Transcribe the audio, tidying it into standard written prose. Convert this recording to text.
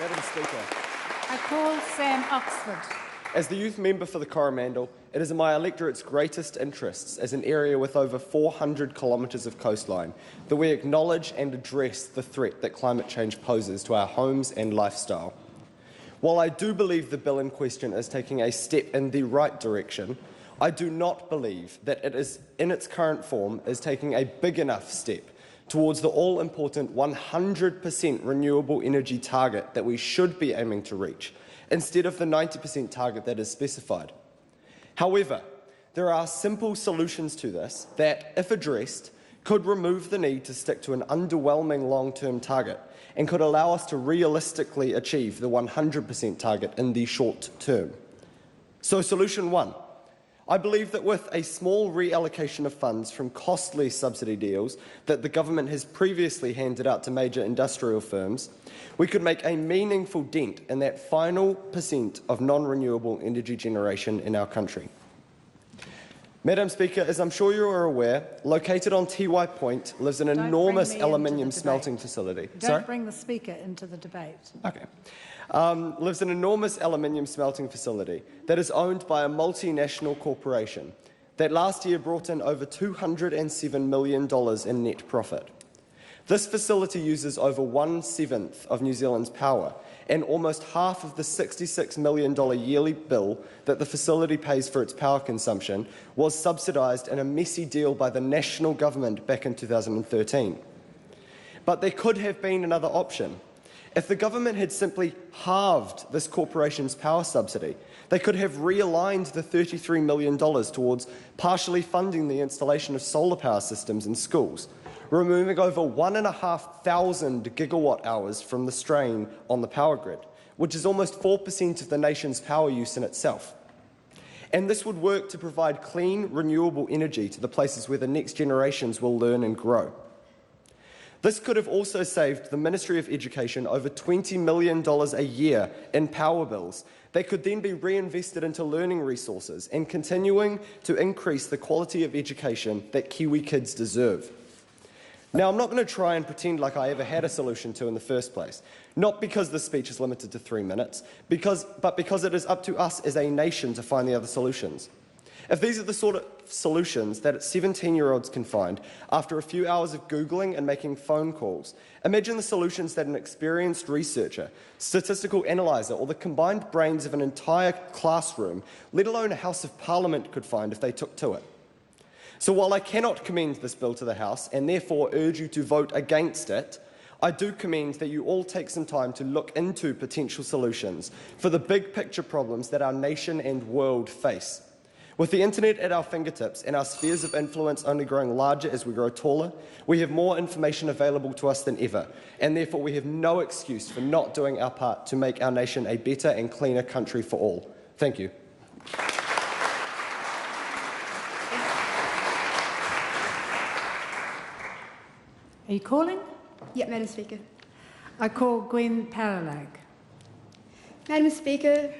Madam Speaker, I call Sam Oxford. as the youth member for the Coromandel, it is in my electorate's greatest interests, as an area with over 400 kilometres of coastline, that we acknowledge and address the threat that climate change poses to our homes and lifestyle. While I do believe the bill in question is taking a step in the right direction, I do not believe that it is, in its current form, is taking a big enough step towards the all-important 100% renewable energy target that we should be aiming to reach, instead of the 90% target that is specified. However, there are simple solutions to this that, if addressed, could remove the need to stick to an underwhelming long-term target and could allow us to realistically achieve the 100% target in the short term. So, solution one. I believe that with a small reallocation of funds from costly subsidy deals that the government has previously handed out to major industrial firms, we could make a meaningful dent in that final percent of non-renewable energy generation in our country. Madam Speaker, as I'm sure you are aware, located on Tiwai Point lives an enormous aluminium smelting facility. Don't bring the Speaker into the debate. Okay. Lives an enormous aluminium smelting facility that is owned by a multinational corporation that last year brought in over $207 million in net profit. This facility uses over 1/7 of New Zealand's power, and almost half of the $66 million yearly bill that the facility pays for its power consumption was subsidised in a messy deal by the national government back in 2013. But there could have been another option. If the government had simply halved this corporation's power subsidy, they could have realigned the $33 million towards partially funding the installation of solar power systems in schools, removing over 1,500 gigawatt hours from the strain on the power grid, which is almost 4% of the nation's power use in itself. And this would work to provide clean, renewable energy to the places where the next generations will learn and grow. This could have also saved the Ministry of Education over $20 million a year in power bills that could then be reinvested into learning resources and continuing to increase the quality of education that Kiwi kids deserve. Now, I'm not going to try and pretend like I ever had a solution to in the first place, not because the speech is limited to 3 minutes, but because it is up to us as a nation to find the other solutions. If these are the sort of solutions that 17-year-olds can find after a few hours of Googling and making phone calls, imagine the solutions that an experienced researcher, statistical analyser, or the combined brains of an entire classroom, let alone a House of Parliament, could find if they took to it. So while I cannot commend this bill to the House and therefore urge you to vote against it, I do commend that you all take some time to look into potential solutions for the big picture problems that our nation and world face. With the internet at our fingertips and our spheres of influence only growing larger as we grow taller, we have more information available to us than ever, and therefore we have no excuse for not doing our part to make our nation a better and cleaner country for all. Thank you. Are you calling? Yeah, Madam Speaker. I call Gwen Paralag. Madam Speaker,